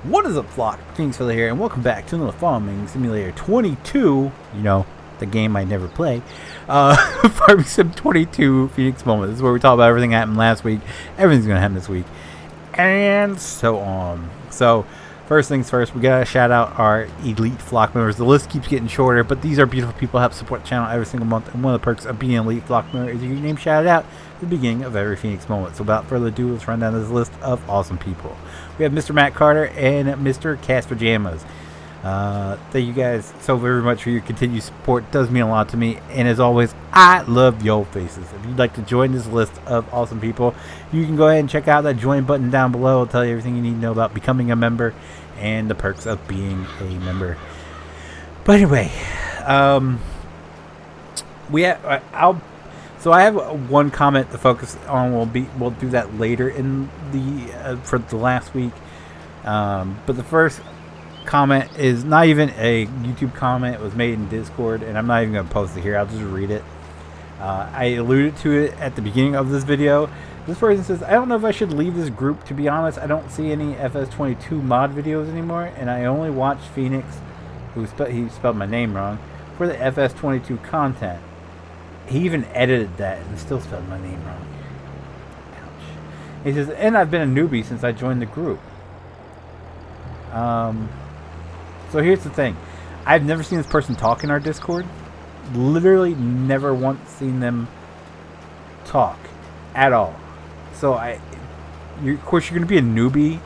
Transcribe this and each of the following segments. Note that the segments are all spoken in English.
What is up, flock? Feenix here, and welcome back to another Farming Simulator 22. You know, the game I never play. Farming Sim 22 Feenix Moment. This is where we talk about everything that happened last week, everything's going to happen this week, and so on. So, first things first, we got to shout out our elite flock members. The list keeps getting shorter, but these are beautiful people who help support the channel every single month, and one of the perks of being an elite flock member is your name shouted out at the beginning of every Feenix Moment. So, without further ado, let's run down this list of awesome people. We have Mr. Matt Carter and Mr. Cast Pajamas. Thank you guys so very much for your continued support. It does mean a lot to me. And as always, I love your faces. If you'd like to join this list of awesome people, you can go ahead and check out that join button down below. It'll tell you everything you need to know about becoming a member and the perks of being a member. But anyway, So I have one comment to focus on. We'll do that later in the for the last week. But the first comment is not even a YouTube comment. It was made in Discord, and I'm not even going to post it here. I'll just read it. I alluded to it at the beginning of this video. This person says, "I don't know if I should leave this group. To be honest, I don't see any FS22 mod videos anymore, and I only watch Feenix, he spelled my name wrong, for the FS22 content." He even edited that and still spelled my name wrong. Ouch. He says, "And I've been a newbie since I joined the group." So here's the thing. I've never seen this person talk in our Discord. Literally never once seen them talk at all. So of course you're going to be a newbie.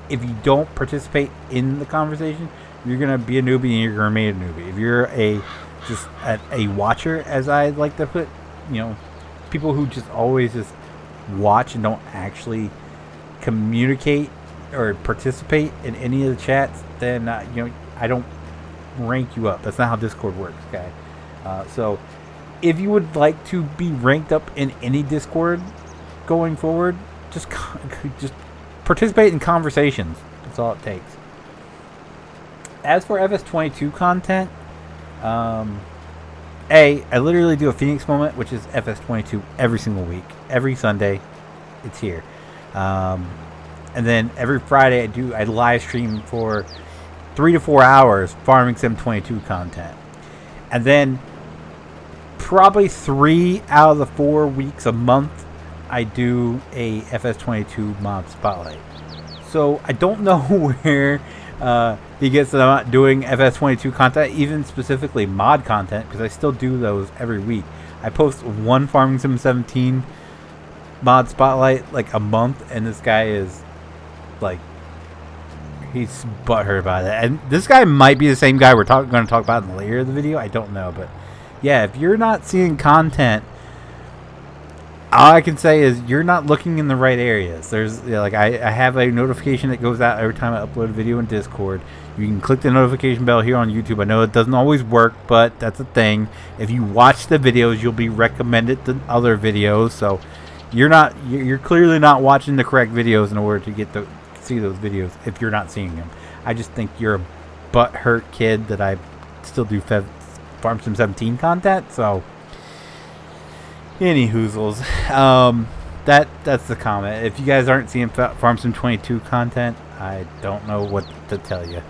If you don't participate in the conversation, you're going to be a newbie and you're going to remain a newbie. If you're just a watcher, as I like to put, people who just always just watch and don't actually communicate or participate in any of the chats, then I don't rank you up. That's not how Discord works, okay? So if you would like to be ranked up in any Discord going forward, just participate in conversations. That's all it takes. As for FS22 content, I literally do a Feenix Moment, which is FS22 every single week. Every Sunday, it's here. And then every Friday, I live stream for 3 to 4 hours Farming Sim 22 content. And then probably 3 out of the 4 weeks a month, I do a FS22 mod spotlight. So I don't know where he gets that I'm not doing FS22 content, even specifically mod content, because I still do those every week. I post one Farming Sim 17 mod spotlight like a month, and this guy is like, he's butthurt about it. And this guy might be the same guy we're going to talk about in the later of the video. I don't know, but yeah, if you're not seeing content, all I can say is you're not looking in the right areas. There's I have a notification that goes out every time I upload a video in Discord. You can click the notification bell here on YouTube. I know it doesn't always work, but that's a thing. If you watch the videos, you'll be recommended to other videos. So you're clearly not watching the correct videos in order to get to see those videos if you're not seeing them. I just think you're a butthurt kid that I still do Farm Sim 17 content. So any hoozles. That's the comment. If you guys aren't seeing Farm Sim 22 content, I don't know what to tell you.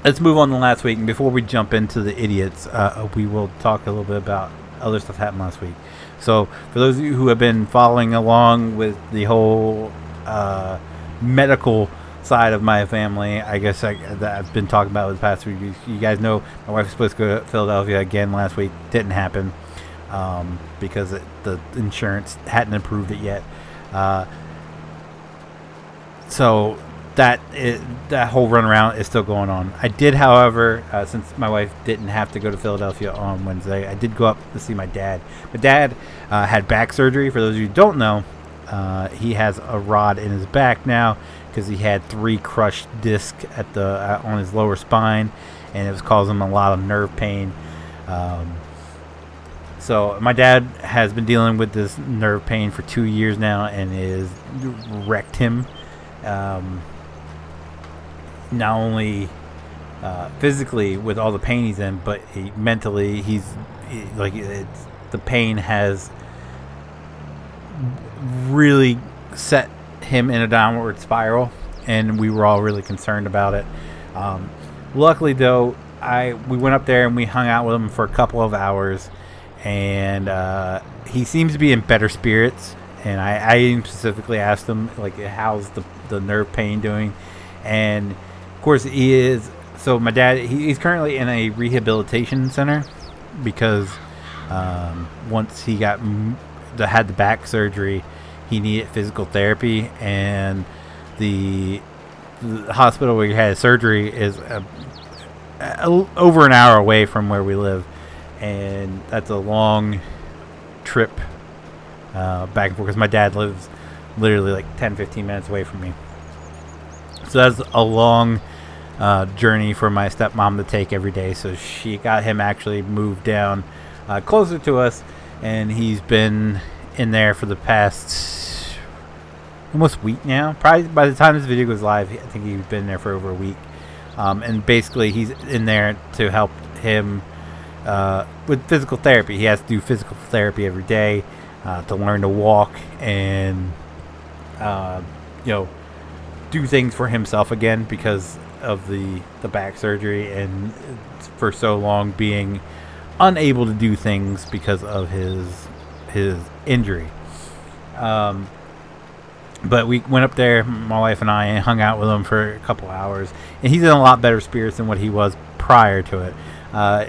Let's move on to last week, and before we jump into the idiots, we will talk a little bit about other stuff happened last week. So for those of you who have been following along with the whole medical side of my family, I guess that I've been talking about the past 3 weeks. You guys know my wife was supposed to go to Philadelphia again last week. Didn't happen because the insurance hadn't approved it yet. So that whole runaround is still going on. I did, however, since my wife didn't have to go to Philadelphia on Wednesday, I did go up to see my dad. My dad had back surgery. For those of you who don't know, he has a rod in his back now because he had 3 crushed discs on his lower spine, and it was causing him a lot of nerve pain. So my dad has been dealing with this nerve pain for 2 years now, and is wrecked him. Not only physically with all the pain he's in, but mentally the pain has really set him in a downward spiral, and we were all really concerned about it. Luckily, though, we went up there and we hung out with him for a couple of hours, and he seems to be in better spirits. And I even specifically asked him, like, how's the nerve pain doing? And of course, he is. So my dad, he's currently in a rehabilitation center because once he had the back surgery, he needed physical therapy, and the hospital where he had surgery is over an hour away from where we live, and that's a long trip back and forth because my dad lives literally like 10-15 minutes away from me. So that's a long journey for my stepmom to take every day. So she got him actually moved down closer to us, and he's been in there for the past almost week now. Probably by the time this video goes live, I think he's been there for over a week. And basically he's in there to help him with physical therapy. He has to do physical therapy every day to learn to walk and do things for himself again because of the back surgery, and for so long being unable to do things because of his injury. But we went up there, my wife and I, and hung out with him for a couple hours, and he's in a lot better spirits than what he was prior to it.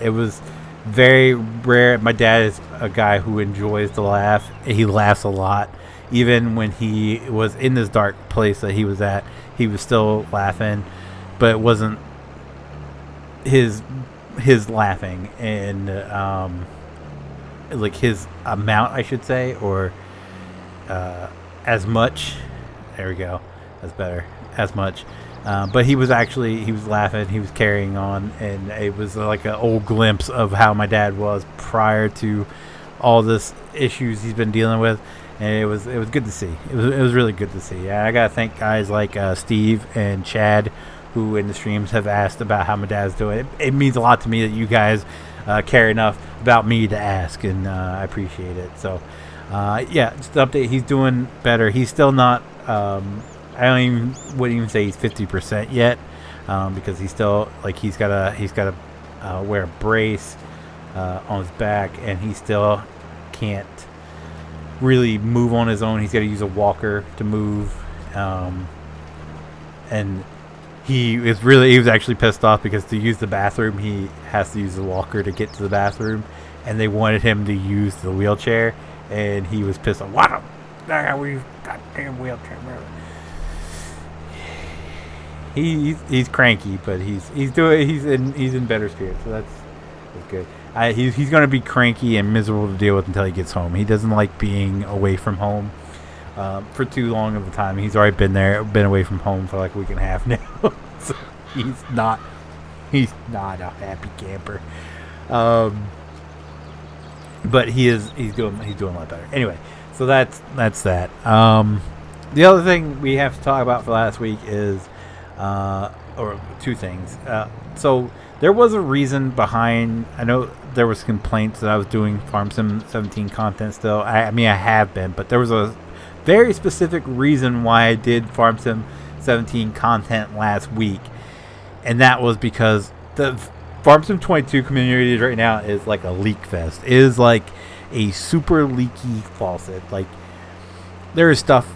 It was very rare. My dad is a guy who enjoys to laugh. He laughs a lot. Even when he was in this dark place that he was at, he was still laughing, but it wasn't his laughing and like his amount, I should say, or as much. There we go. That's better. As much. But he was laughing, he was carrying on, and it was like an old glimpse of how my dad was prior to all this issues he's been dealing with, and it was good to see. It was really good to see. I gotta thank guys like Steve and Chad, who in the streams have asked about how my dad's doing. It means a lot to me that you guys care enough about me to ask, and I appreciate it. So just an update. He's doing better. He's still not. I wouldn't even say he's 50% yet, because he's still he's gotta wear a brace on his back, and he still can't really move on his own. He's got to use a walker to move, and he was actually pissed off because to use the bathroom he has to use the walker to get to the bathroom, and they wanted him to use the wheelchair, and he was pissed off. What? We goddamn wheelchair. He's cranky, but he's in better spirits, so that's good. He's going to be cranky and miserable to deal with until he gets home. He doesn't like being away from home for too long of a time. He's already been away from home for like a week and a half now. So he's not a happy camper. But he's doing a lot better. Anyway, so that's that. The other thing we have to talk about for last week is or two things. So there was a reason behind. I know there was complaints that I was doing Farm Sim 17 content still. I mean, I have been, but there was a very specific reason why I did Farm Sim 17 content last week, and that was because the Farm Sim 22 community right now is like a leak fest. It is like a super leaky faucet. Like, there is stuff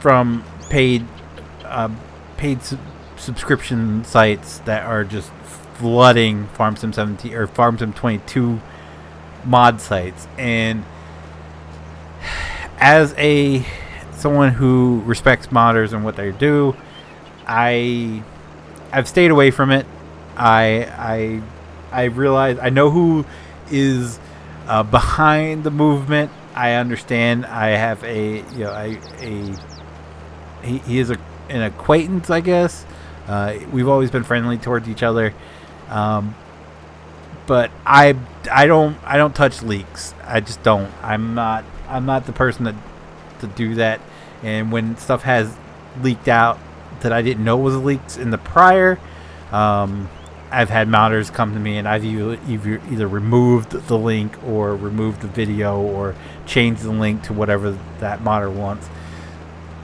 from paid subscription sites that are just flooding Farm Sim 17 or Farm Sim 22 mod sites, and as someone who respects modders and what they do, I've stayed away from it. I realize I know who is behind the movement. I understand. I have he is an acquaintance, I guess. We've always been friendly towards each other, but I don't touch leaks. I just don't. I'm not the person to do that. And when stuff has leaked out that I didn't know was leaks in the prior, I've had modders come to me, and I've either removed the link or removed the video or changed the link to whatever that modder wants.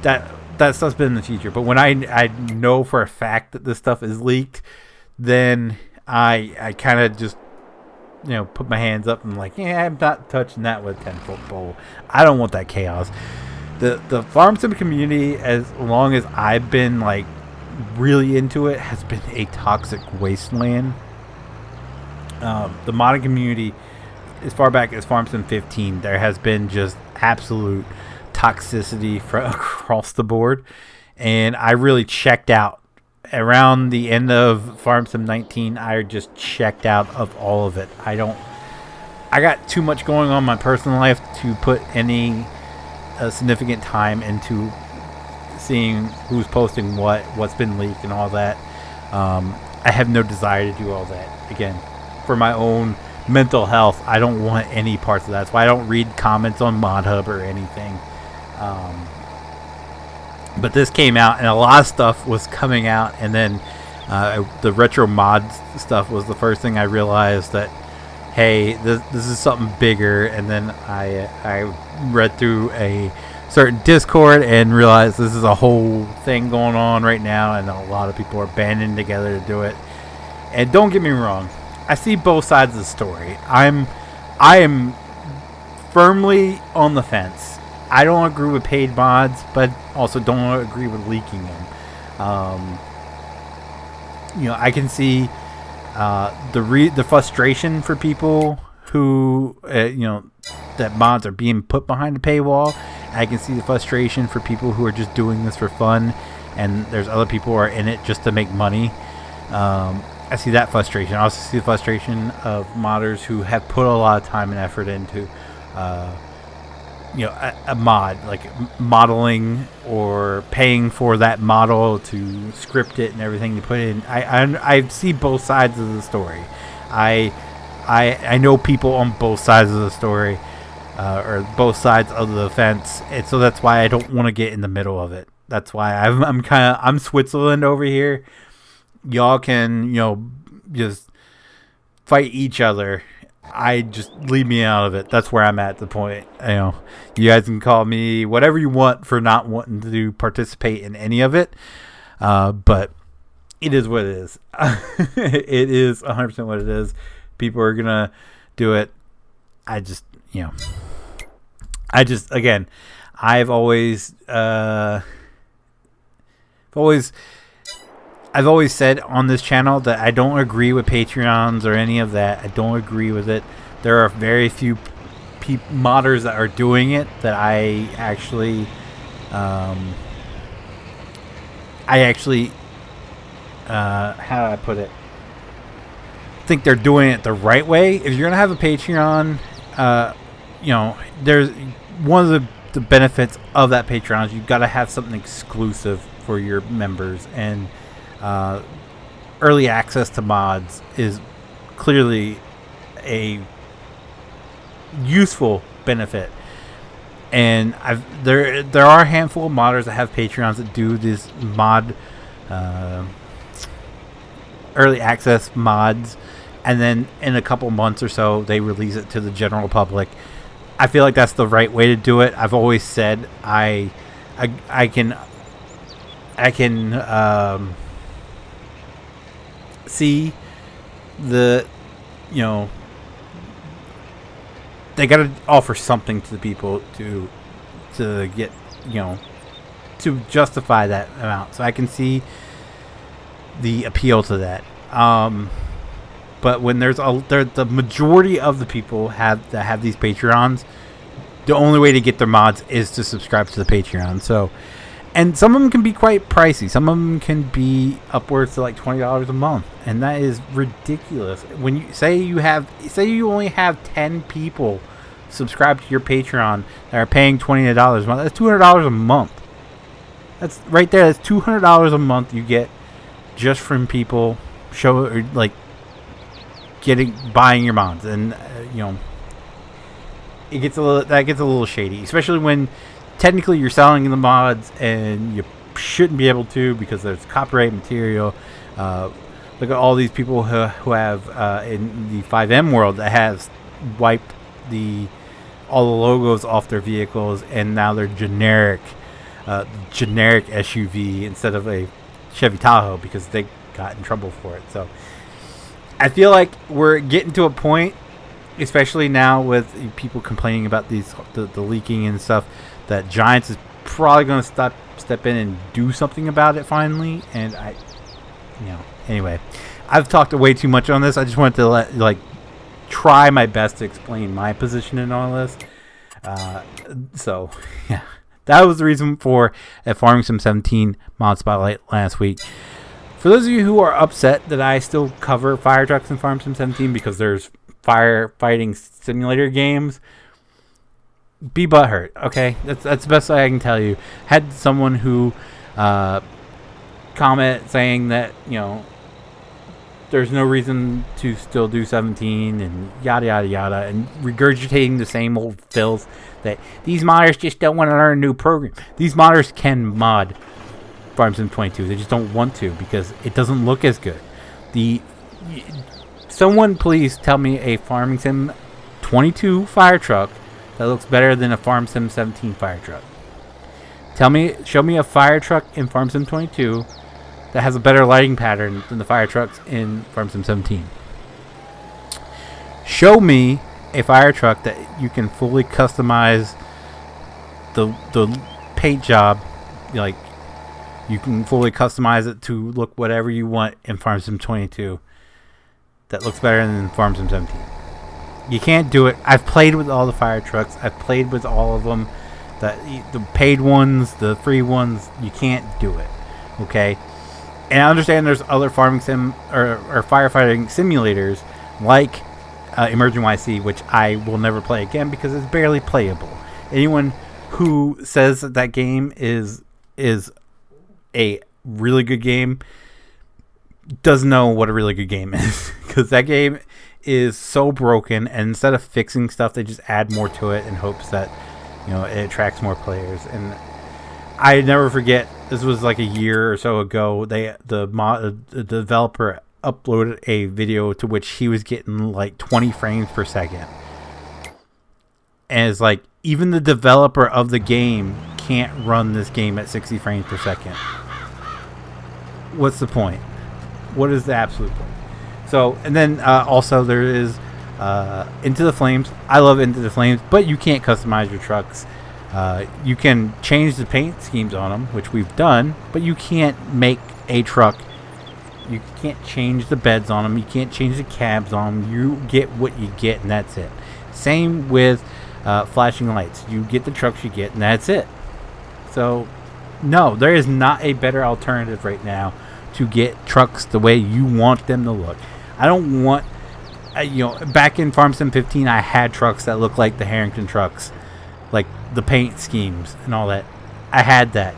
That that stuff's been in the future. But when I know for a fact that this stuff is leaked, then I kind of just, put my hands up and like, yeah, I'm not touching that with a 10-foot pole. I don't want that chaos. The farm sim community, as long as I've been like really into it, has been a toxic wasteland. The modding community, as far back as Farm Sim 15, there has been just absolute toxicity across the board, and I really checked out around the end of Farm Sim 19. I just checked out of all of it. I got too much going on in my personal life to put any significant time into seeing who's posting what's been leaked and all that. I have no desire to do all that. Again, for my own mental health, I don't want any parts of that. That's why I don't read comments on ModHub or anything. But this came out, and a lot of stuff was coming out, and then the retro mods stuff was the first thing I realized that, hey, this is something bigger. And then I read through a certain Discord and realized this is a whole thing going on right now, and a lot of people are banding together to do it. And don't get me wrong, I see both sides of the story. I am firmly on the fence. I don't agree with paid mods, but also don't agree with leaking them. I can see the frustration for people who that mods are being put behind a paywall. I can see the frustration for people who are just doing this for fun, and there's other people who are in it just to make money. I see that frustration. I also see the frustration of modders who have put a lot of time and effort into a mod, like modeling or paying for that model to script it and everything you put in. I see both sides of the story. I know people on both sides of the story, or both sides of the fence, and so that's why I don't want to get in the middle of it. That's why I'm Switzerland over here. Y'all can just fight each other. I just leave me out of it. That's where I'm at the point. You guys can call me whatever you want for not wanting to participate in any of it, but it is what it is. It is 100% what it is. People are gonna do it. Again, I've always said on this channel that I don't agree with Patreons or any of that. I don't agree with it. There are very few modders that are doing it that I actually how do I put it? Think they're doing it the right way. If you're gonna have a Patreon, there's one of the benefits of that Patreon is you've got to have something exclusive for your members, and early access to mods is clearly a useful benefit. And there are a handful of modders that have Patreons that do this mod early access mods, and then in a couple months or so they release it to the general public. I feel like that's the right way to do it. I've always said I can see the they got to offer something to the people to get to justify that amount. So I can see the appeal to that. But when the majority of the people that have these Patreons, the only way to get their mods is to subscribe to the Patreon. So, and some of them can be quite pricey. Some of them can be upwards to like $20 a month, and that is ridiculous. When you say you only have 10 people subscribe to your Patreon that are paying $20 a month, that's $200 a month. That's right there. That's $200 a month you get just from people buying your mods, and it gets a little shady, especially when technically you're selling the mods and you shouldn't be able to because there's copyright material. Look at all these people who have in the 5M world that has wiped all the logos off their vehicles, and now they're generic generic SUV instead of a Chevy Tahoe because they got in trouble for it. So I feel like we're getting to a point, especially now with people complaining about the leaking and stuff, that Giants is probably going to step in and do something about it finally. And anyway, I've talked way too much on this. I just wanted to try my best to explain my position in all this. So yeah, that was the reason for a Farming Sim 17 mod spotlight last week. For those of you who are upset that I still cover fire trucks in Farming Sim 17 because there's firefighting simulator games, be butthurt, okay? That's the best I can tell you. Had someone who comment saying that, there's no reason to still do 17 and yada yada yada, and regurgitating the same old filth that these modders just don't want to learn a new program. These modders can mod Farming Sim 22. They just don't want to because it doesn't look as good. Someone please tell me a Farming Sim 22 fire truck that looks better than a Farming Sim 17 fire truck. Show me a fire truck in Farming Sim 22 that has a better lighting pattern than the fire trucks in Farming Sim 17. Show me a fire truck that you can fully customize the paint job, like you can fully customize it to look whatever you want in Farming Sim 22 that looks better than Farming Sim 17. You can't do it. I've played with all the fire trucks. I've played with all of them. The paid ones, the free ones, you can't do it. Okay? And I understand there's other farming sim or firefighting simulators like Emerging YC, which I will never play again because it's barely playable. Anyone who says that game is a really good game doesn't know what a really good game is, because that game is so broken, and instead of fixing stuff, they just add more to it in hopes that it attracts more players. And I never forget, this was like a year or so ago, the developer uploaded a video to which he was getting like 20 frames per second. And it's like, even the developer of the game can't run this game at 60 frames per second. What's the point? What is the absolute point? So, and then also there is Into the Flames. I love Into the Flames, but you can't customize your trucks. You can change the paint schemes on them, which we've done, but you can't make a truck. You can't change the beds on them. You can't change the cabs on them. You get what you get, and that's it. Same with flashing lights. You get the trucks you get, and that's it. So, no, there is not a better alternative right now to get trucks the way you want them to look. I don't want, back in Farm Sim 15, I had trucks that looked like the Harrington trucks, like the paint schemes and all that. I had that.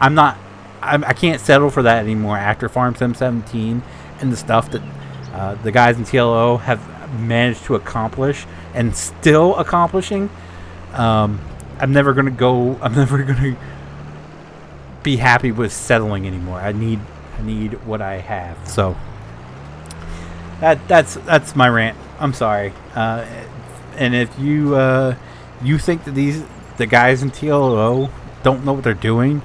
I can't settle for that anymore after Farm Sim 17 and the stuff that the guys in TLO have managed to accomplish and still accomplishing. I'm never going to be happy with settling anymore. I need what I have. So that's my rant. I'm sorry. And if you think that the guys in TLO don't know what they're doing,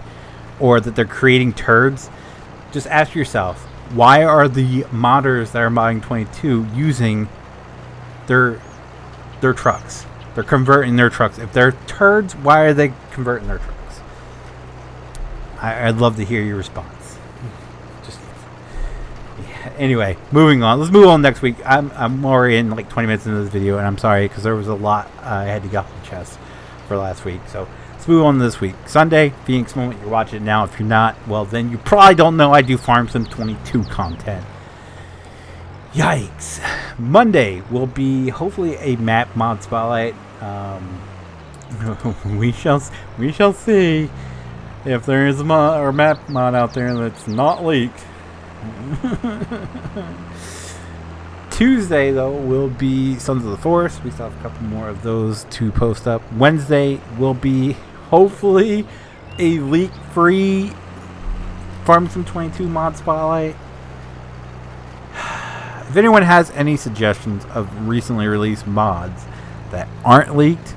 or that they're creating turds, just ask yourself, why are the modders that are modding 22 using their trucks? They're converting their trucks. If they're turds, why are they converting their trucks? I'd love to hear your response. Anyway, moving on. Let's move on next week. I'm already in like 20 minutes into this video, and I'm sorry because there was a lot I had to get off my chest for last week. So let's move on to this week. Sunday, Feenix moment. You're watching it now. If you're not, well, then you probably don't know I do Farm Sim 22 content. Yikes. Monday will be hopefully a map mod spotlight. We shall see if there is a map mod out there that's not leaked. Tuesday, though, will be Sons of the Forest. We still have a couple more of those to post up. Wednesday will be hopefully a leak-free Farm Sim 22 mod spotlight. If anyone has any suggestions of recently released mods that aren't leaked,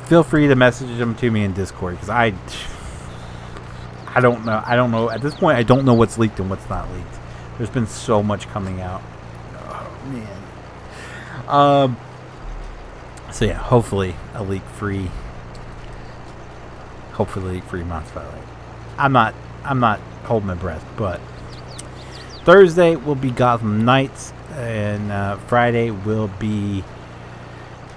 feel free to message them to me in Discord, because I don't know. At this point, I don't know what's leaked and what's not leaked. There's been so much coming out. Oh, man. So yeah, hopefully a leak-free Monster Spotlight. I'm not holding my breath, but Thursday will be Gotham Knights, and Friday will be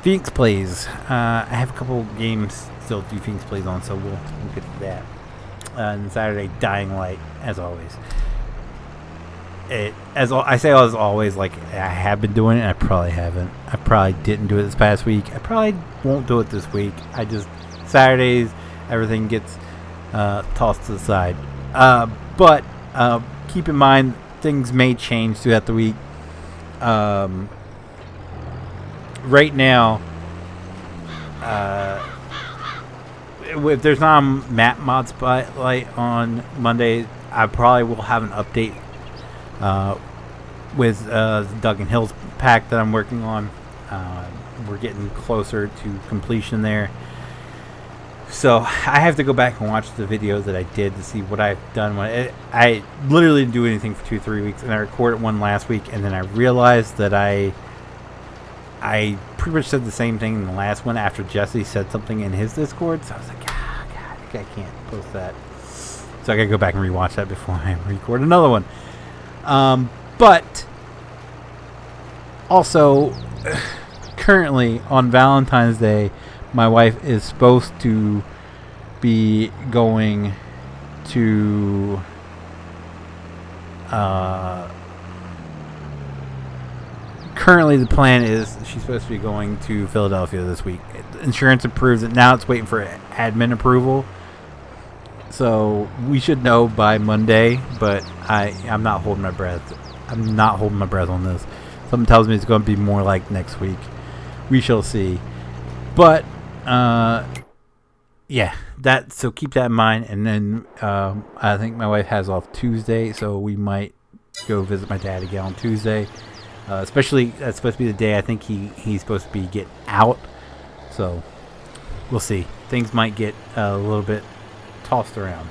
Feenix Plays. I have a couple games still to do Feenix Plays on, so we'll get to that. And Saturday, Dying Light, as always. I say as always, like I have been doing it, and I probably haven't. I probably didn't do it this past week. I probably won't do it this week. Saturdays, everything gets tossed to the side. But keep in mind, things may change throughout the week. Right now, if there's not a map mod spotlight on Monday, I probably will have an update with the Duggan Hills pack that I'm working on. We're getting closer to completion there. So I have to go back and watch the videos that I did to see what I've done. I literally didn't do anything for 2-3 weeks, and I recorded one last week, and then I realized that I pretty much said the same thing in the last one after Jesse said something in his Discord. So I was like, God, I can't post that. So I gotta go back and rewatch that before I record another one. But also, currently on Valentine's Day, my wife is supposed to be going to currently the plan is she's supposed to be going to Philadelphia this week. Insurance approves it. Now it's waiting for admin approval. So we should know by Monday, but I'm not holding my breath. I'm not holding my breath on this. Something tells me it's going to be more like next week. We shall see. But yeah, so keep that in mind. And then I think my wife has off Tuesday, so we might go visit my dad again on Tuesday. Especially that's supposed to be the day I think he's supposed to be getting out. So we'll see. Things might get a little bit tossed around.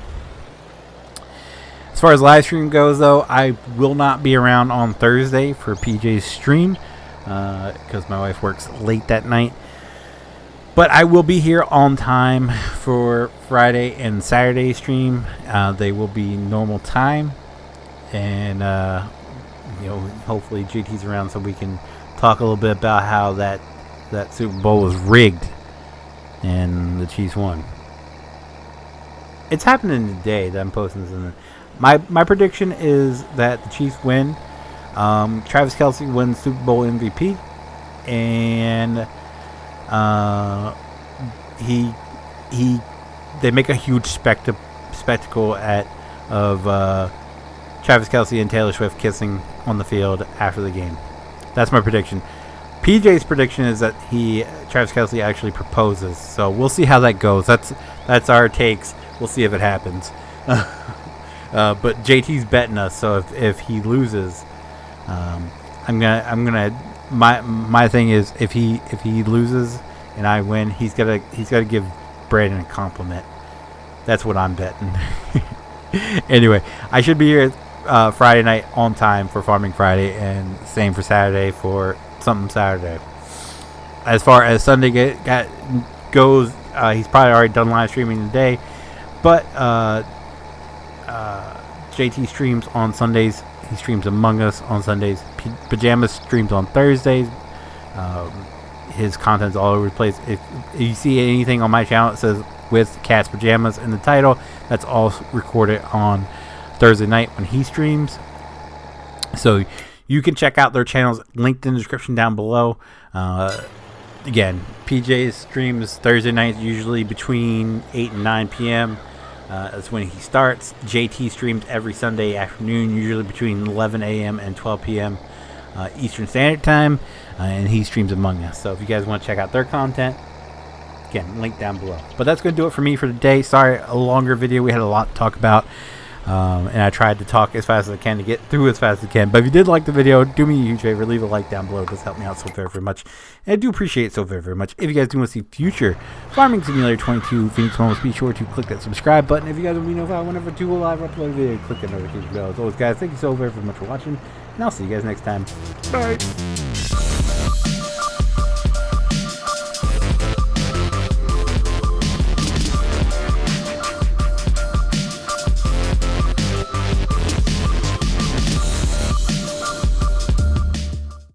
As far as live stream goes, though, I will not be around on Thursday for PJ's stream because my wife works late that night. But I will be here on time for Friday and Saturday stream. They will be normal time, and hopefully JT's around so we can talk a little bit about how that Super Bowl was rigged and the Chiefs won. It's happening today that I'm posting this in. My prediction is that the Chiefs win. Travis Kelce wins Super Bowl MVP, and they make a huge spectacle of Travis Kelce and Taylor Swift kissing on the field after the game. That's my prediction. PJ's prediction is that Travis Kelce actually proposes. So we'll see how that goes. That's our takes. We'll see if it happens. But JT's betting us. So if he loses, my thing is if he loses and I win, he's gotta give Brandon a compliment. That's what I'm betting. Anyway, I should be here Friday night on time for Farming Friday, and same for Saturday for Something Saturday. As far as Sunday goes, he's probably already done live streaming today, but JT streams on Sundays. He streams Among Us on Sundays. Pajamas streams on Thursdays. His content's all over the place. If you see anything on my channel that says with Cat's Pajamas in the title, that's all recorded on Thursday night when he streams. So you can check out their channels linked in the description down below. Again, PJ streams Thursday nights usually between 8 and 9 p.m. That's when he starts. JT streams every Sunday afternoon, usually between 11 a.m. and 12 p.m. Eastern Standard Time, and he streams Among Us. So if you guys want to check out their content, again, link down below. But that's going to do it for me for today. Sorry, a longer video. We had a lot to talk about. And I tried to talk as fast as I can to get through as fast as I can. But if you did like the video, do me a huge favor, leave a like down below. It does help me out so very, very much. And I do appreciate it so very, very much. If you guys do want to see future Farming Simulator 22 Feenix moments, be sure to click that subscribe button. If you guys want to be notified whenever I do a live upload video, click that notification bell. As always, guys, thank you so very, very much for watching. And I'll see you guys next time. Bye.